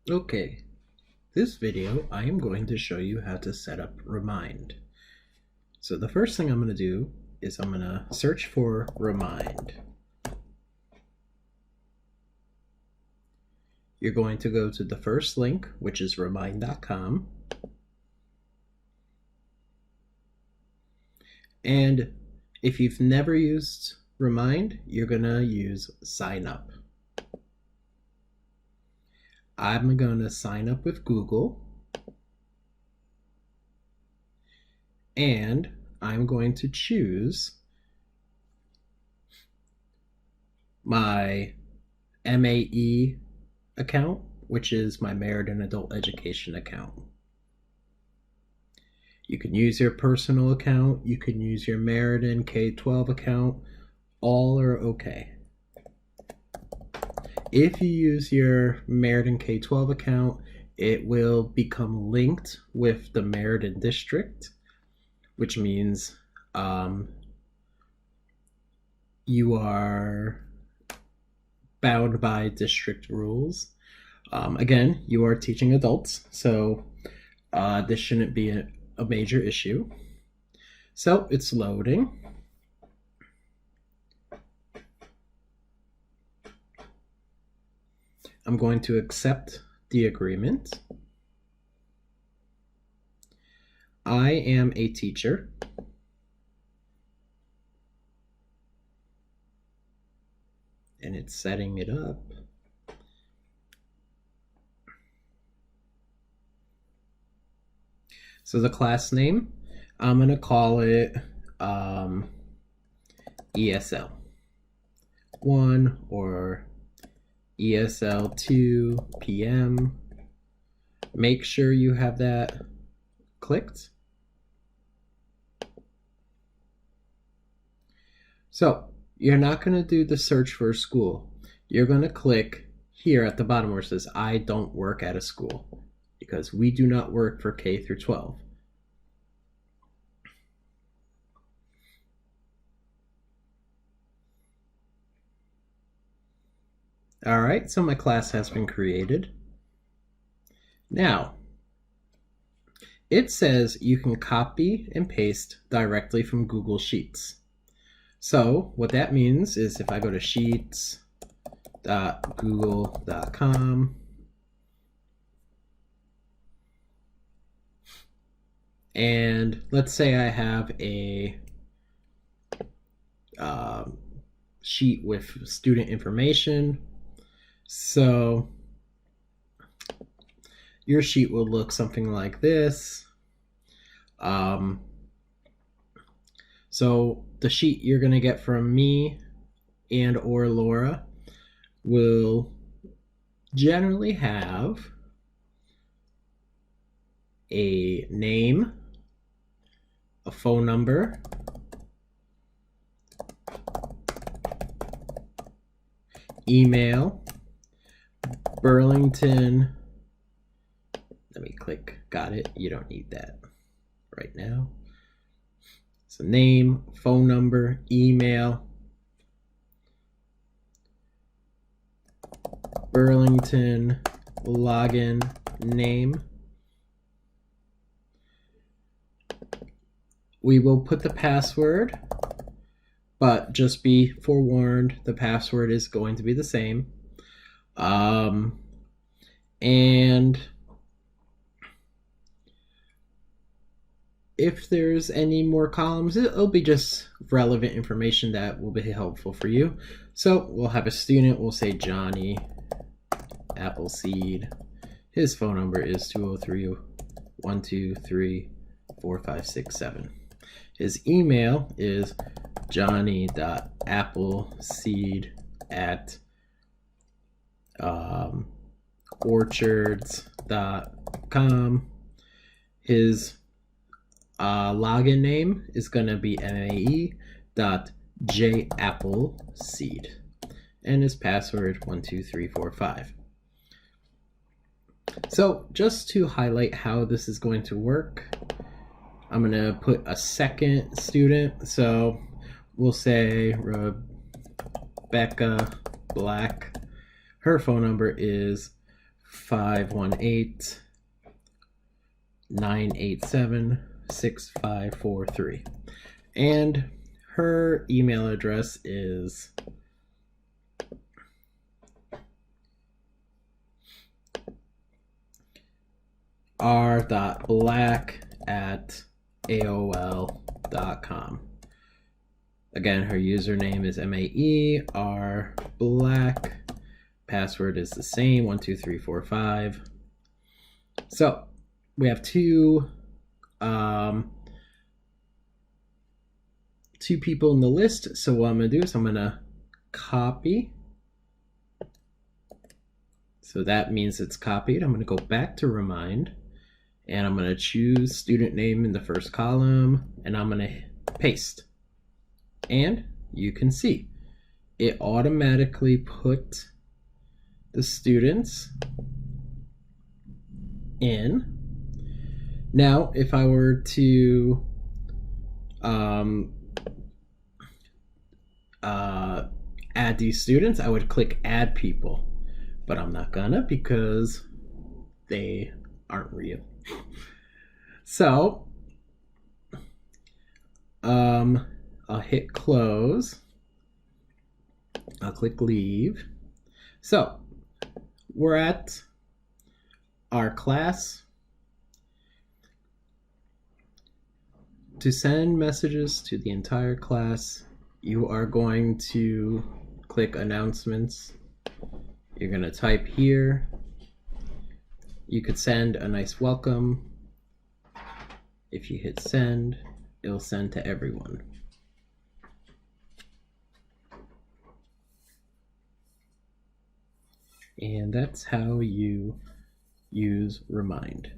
Okay, this video I am going to show you how to set up Remind. So the first thing I'm going to do is I'm going to search for Remind. You're going to go to the first link, which is remind.com. And if you've never used Remind, you're going to use Sign Up. I'm going to sign up with Google. And I'm going to choose my MAE account, which is my Meriden Adult Education account. You can use your personal account, you can use your Meriden K-12 account, all are okay. If you use your Meriden K-12 account, it will become linked with the Meriden district, which means you are bound by district rules. Again, you are teaching adults, so this shouldn't be a major issue. So it's loading. I'm going to accept the agreement. I am a teacher. And it's setting it up. So the class name, I'm going to call it ESL 1 or ESL 2 PM. Make sure you have that clicked. So you're not going to do the search for a school. You're going to click here at the bottom where it says I don't work at a school, because we do not work for K through 12. All right, so my class has been created. Now, it says you can copy and paste directly from Google Sheets. So what that means is if I go to sheets.google.com and let's say I have a sheet with student information. So your sheet will look something like this. So the sheet you're going to get from me and or Laura will generally have a name, a phone number, email, Burlington. Let me click, got it. You don't need that right now. So name, phone number, email, Burlington login name. We will put the password, but just be forewarned, the password is going to be the same. And if there's any more columns, it'll be just relevant information that will be helpful for you. So we'll have a student, we'll say Johnny Appleseed. His phone number is 203-123-4567. His email is johnny.appleseed@orchards.com. His login name is going to be mae.jappleseed, and his password 12345. So just to highlight how this is going to work, I'm going to put a second student. So we'll say Rebecca Black. Her phone number is 518 987 6543. And her email address is r.black@aol.com. Again, her username is MAER Password is the same, 12345. So we have two people in the list. So what I'm gonna do is I'm gonna copy. So that means it's copied. I'm gonna go back to Remind, and I'm gonna choose student name in the first column, and I'm gonna paste. And you can see it automatically put the students in. Now, if I were to add these students, I would click add people, but I'm not gonna because they aren't real. So I'll hit close. I'll click leave. So we're at our class. To send messages to the entire class, you are going to click announcements. You're going to type here. You could send a nice welcome. If you hit send, it'll send to everyone. And that's how you use Remind.